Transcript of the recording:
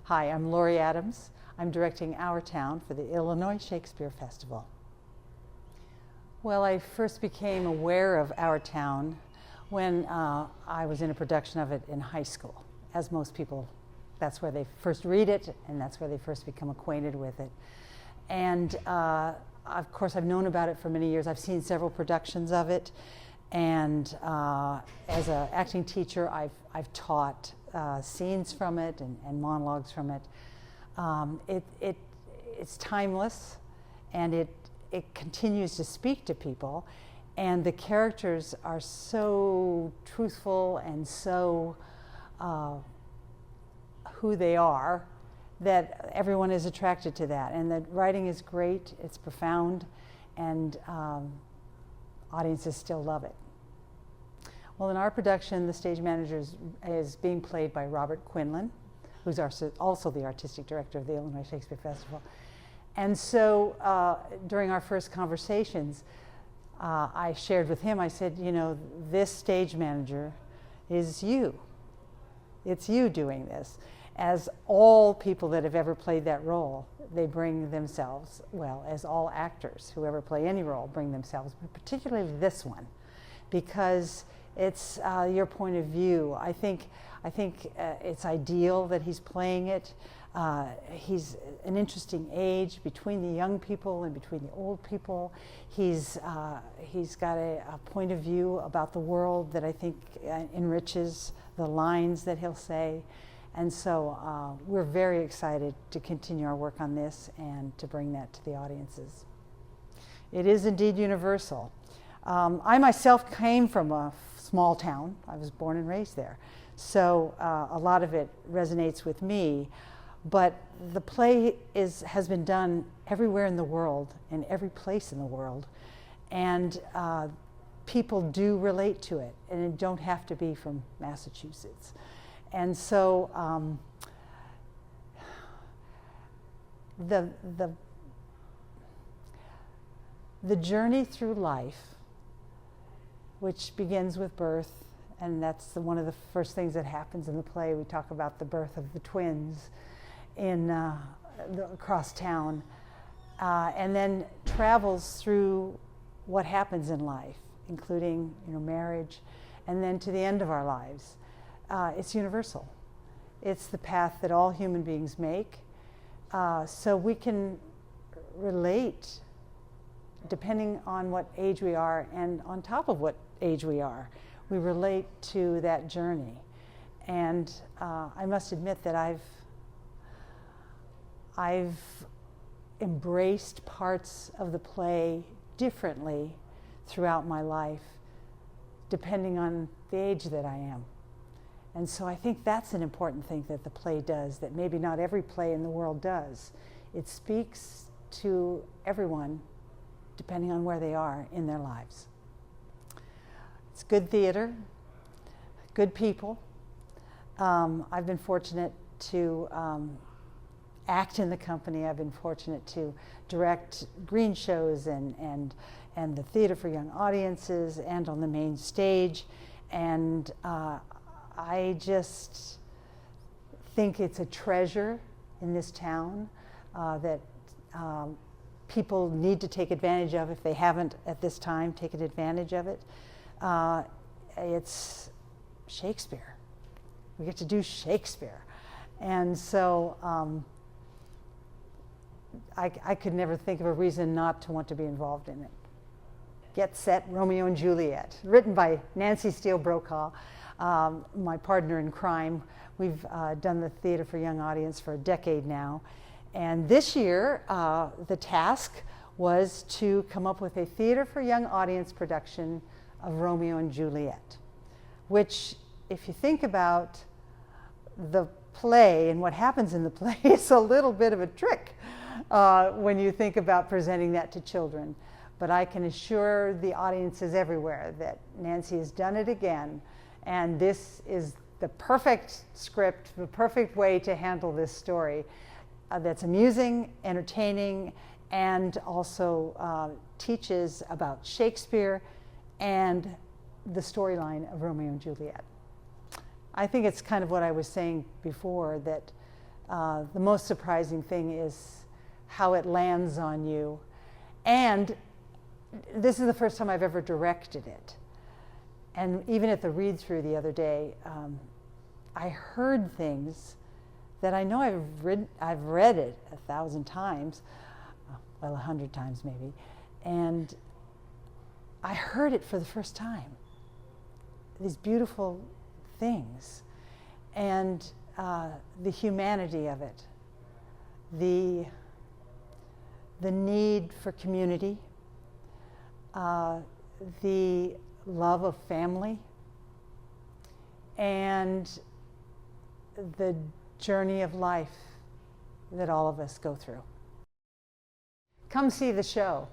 Hi, I'm Lori Adams. I'm directing Our Town for the Illinois Shakespeare Festival. Well, I first became aware of Our Town when I was in a production of it in high school. As most people, that's where they first read it, and that's where they first become acquainted with it. And of course, I've known about it for many years. I've seen several productions of it, and as an acting teacher, I've taught scenes from it and monologues from it. It's timeless, and it continues to speak to people, and the characters are so truthful and so who they are that everyone is attracted to that. And the writing is great, it's profound, and audiences still love it. Well, in our production, the stage manager is being played by Robert Quinlan, who's also the artistic director of the Illinois Shakespeare Festival. And so during our first conversations, I shared with him, I said, you know, this stage manager is you. It's you doing this. As all people that have ever played that role, they bring themselves, well, as all actors who ever play any role bring themselves, but particularly this one, because it's your point of view. I think it's ideal that he's playing it. He's an interesting age between the young people and between the old people. He's got a point of view about the world that I think enriches the lines that he'll say. And so we're very excited to continue our work on this and to bring that to the audiences. It is indeed universal. I myself came from a small town. I was born and raised there. So a lot of it resonates with me. But the play has been done everywhere in the world, in every place in the world. And people do relate to it, and it don't have to be from Massachusetts. And so the journey through life, which begins with birth, and that's one of the first things that happens in the play. We talk about the birth of the twins across town, and then travels through what happens in life, including, you know, marriage, and then to the end of our lives. It's universal. It's the path that all human beings make, so we can relate depending on what age we are and on top of what age we are. We relate to that journey. And I must admit that I've embraced parts of the play differently throughout my life, depending on the age that I am. And so I think that's an important thing that the play does, that maybe not every play in the world does. It speaks to everyone, depending on where they are in their lives. It's good theater, good people. I've been fortunate to act in the company. I've been fortunate to direct green shows and the theater for young audiences and on the main stage. And I just think it's a treasure in this town that people need to take advantage of if they haven't at this time taken advantage of it. It's Shakespeare. We get to do Shakespeare. And so I could never think of a reason not to want to be involved in it. Get Set, Romeo and Juliet, written by Nancy Steele Brokaw, my partner in crime. We've done the theater for young audience for a decade now. And this year, the task was to come up with a theater for young audience production of Romeo and Juliet, which, if you think about the play and what happens in the play, it's a little bit of a trick when you think about presenting that to children. But I can assure the audiences everywhere that Nancy has done it again, and this is the perfect script, the perfect way to handle this story that's amusing, entertaining, and also teaches about Shakespeare and the storyline of Romeo and Juliet. I think it's kind of what I was saying before, that The most surprising thing is how it lands on you. And this is the first time I've ever directed it. And even at the read-through the other day, I heard things that I know I've read it 1,000 times, well, 100 times maybe, and I heard it for the first time. These beautiful things, and the humanity of it, the need for community, the love of family, and the journey of life that all of us go through. Come see the show.